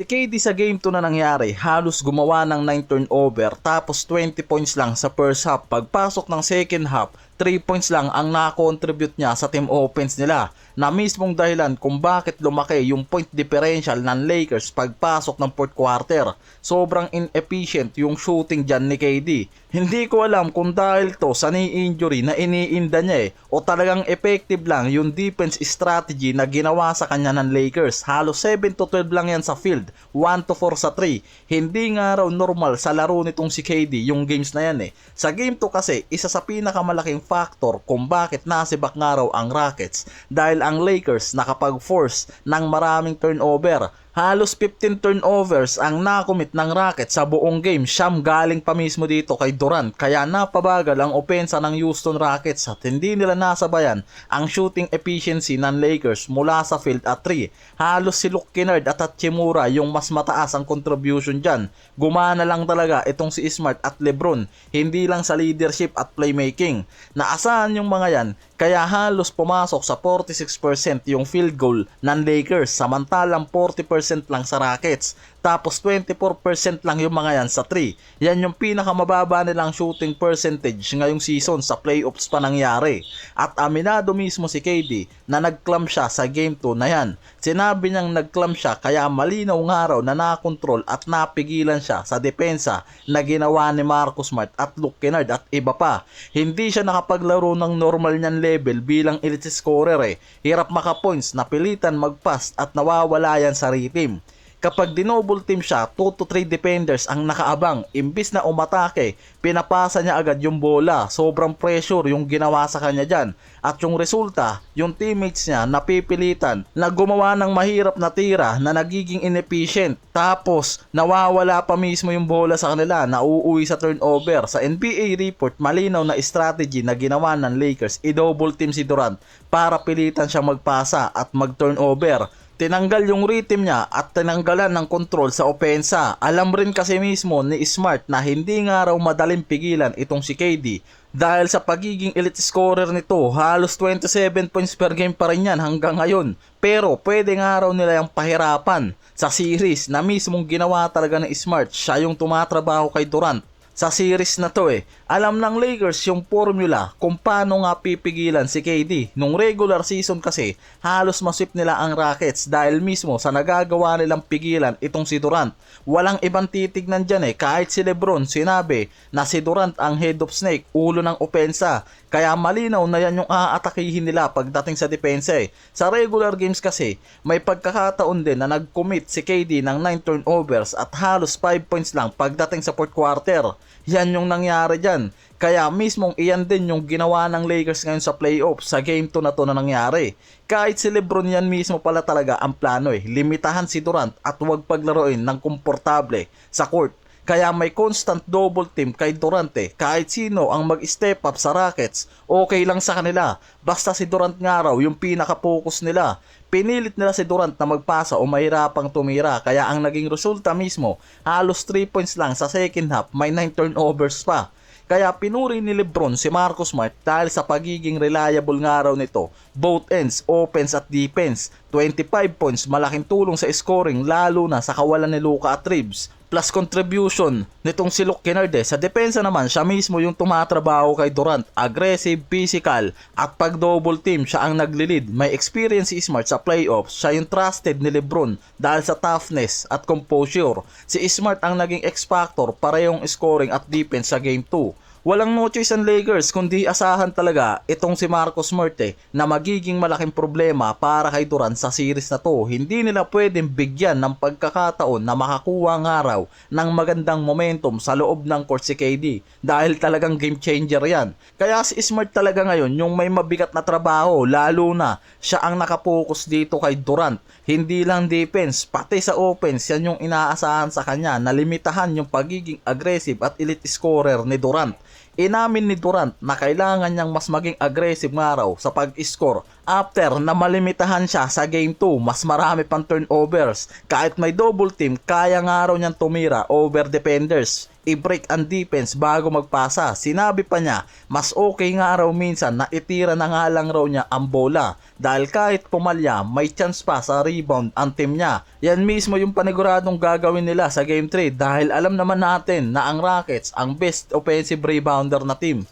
Si KD sa game 2 na nangyari, halos gumawa ng 9 turnover tapos 20 points lang sa first half. Pagpasok ng second half, 3 points lang ang na-contribute niya sa team offense nila, na mismong dahilan kung bakit lumaki yung point differential ng Lakers pagpasok ng fourth quarter. Sobrang inefficient yung shooting dyan ni KD. Hindi ko alam kung dahil to sa knee injury na iniinda niya o talagang effective lang yung defense strategy na ginawa sa kanya ng Lakers. Halos 7 to 12 lang yan sa field, 1 to 4 sa 3. Hindi nga raw normal sa laro nitong si KD yung games na yan. Sa game 2 kasi, isa sa pinakamalaking factor kung bakit nasibak nga raw ang Rockets dahil ang Lakers nakapag-force ng maraming turnover. Halos 15 turnovers ang nakomit ng Rockets sa buong game. Siyam galing pa mismo dito kay Durant, kaya napabagal ang opensa ng Houston Rockets at hindi nila nasabayan ang shooting efficiency ng Lakers mula sa field at 3. Halos si Luke Kennard at Hachimura yung mas mataas ang contribution dyan. Gumana lang talaga itong si Smart at LeBron, hindi lang sa leadership at playmaking. Naasahan yung mga yan, kaya halos pumasok sa 46% yung field goal ng Lakers, samantalang 40% lang sa Rockets. Tapos 24% lang yung mga yan sa 3. Yan yung pinakamababa nilang shooting percentage ngayong season, sa playoffs pa nangyari. At aminado mismo si KD na nag-clamp siya sa game 2 na yan. Sinabi niyang nag-clamp siya kaya malinaw nga raw na nakontrol at napigilan siya sa depensa na ginawa ni Marcus Smart at Luke Kennard at iba pa. Hindi siya nakapaglaro ng normal niyan level bilang elite scorer. Hirap maka-points, napilitan mag-pass at nawawala yan sa rhythm. Kapag dinouble team siya, 2 to 3 defenders ang nakaabang. Imbis na umatake, pinapasa niya agad yung bola. Sobrang pressure yung ginawa sa kanya dyan. At yung resulta, yung teammates niya napipilitan na gumawa ng mahirap na tira na nagiging inefficient. Tapos, nawawala pa mismo yung bola sa kanila, nauuwi sa turnover. Sa NBA report, malinaw na strategy na ginawa ng Lakers, i-double team si Durant para pilitan siya magpasa at mag-turnover. Tinanggal yung rhythm niya at tinanggalan ng control sa opensa. Alam rin kasi mismo ni Smart na hindi nga raw madaling pigilan itong si KD dahil sa pagiging elite scorer nito. Halos 27 points per game pa rin yan hanggang ngayon. Pero pwede nga raw nila yung pahirapan sa series na mismong ginawa talaga ng Smart. Siya yung tumatrabaho kay Durant sa series na to. Alam ng Lakers yung formula kung paano nga pipigilan si KD. Nung regular season kasi, halos masweep nila ang Rockets dahil mismo sa nagagawa nilang pigilan itong si Durant. Walang ibang titignan dyan. Kahit si LeBron sinabi na si Durant ang head of snake, ulo ng opensa. Kaya malinaw na yan yung aatakihin nila pagdating sa depensa. Sa regular games kasi, may pagkakataon din na nag-commit si KD ng 9 turnovers at halos 5 points lang pagdating sa fourth quarter. Yan yung nangyari dyan. Kaya mismong iyan din yung ginawa ng Lakers ngayon sa playoffs sa game 2 na to na nangyari. Kahit si LeBron yan mismo pala talaga ang plano. Limitahan si Durant at huwag paglaruin ng komportable sa court. Kaya may constant double team kay Durant. Kahit sino ang mag-step up sa Rockets, okay lang sa kanila. Basta si Durant nga raw yung pinaka-focus nila. Pinilit nila si Durant na magpasa o mahirapang tumira. Kaya ang naging resulta mismo, halos 3 points lang sa second half, may 9 turnovers pa. Kaya pinuri ni LeBron si Marcus Smart dahil sa pagiging reliable nga raw nito, both ends, offense at defense. 25 points, malaking tulong sa scoring lalo na sa kawalan ni Luka at Reeves. Plus contribution nitong si Luke Kennard. Sa depensa naman, siya mismo yung tumatrabaho kay Durant. Aggressive, physical, at pag double team, siya ang naglilid. May experience si Smart sa playoffs. Siya yung trusted ni LeBron dahil sa toughness at composure. Si Smart ang naging X-factor para yung scoring at defense sa game 2. Walang no choice ang Lakers kundi asahan talaga itong si Marcus Smart na magiging malaking problema para kay Durant sa series na to. Hindi nila pwedeng bigyan ng pagkakataon na makakuha ng araw ng magandang momentum sa loob ng court si KD dahil talagang game changer yan. Kaya si Smart talaga ngayon yung may mabigat na trabaho, lalo na siya ang nakapokus dito kay Durant. Hindi lang defense, pati sa offense, yan yung inaasahan sa kanya na limitahan yung pagiging aggressive at elite scorer ni Durant. Inamin ni Durant na kailangan niyang mas maging aggressive nga raw sa pag-score After na malimitahan siya sa game 2, mas marami pang turnovers. Kahit may double team, kaya nga raw niyang tumira over defenders. I-break ang defense bago magpasa. Sinabi pa niya, mas okay nga raw minsan na itira na nga lang raw niya ang bola. Dahil kahit pumalya, may chance pa sa rebound ang team niya. Yan mismo yung paniguradong gagawin nila sa game 3 dahil alam naman natin na ang Rockets ang best offensive rebounder na team.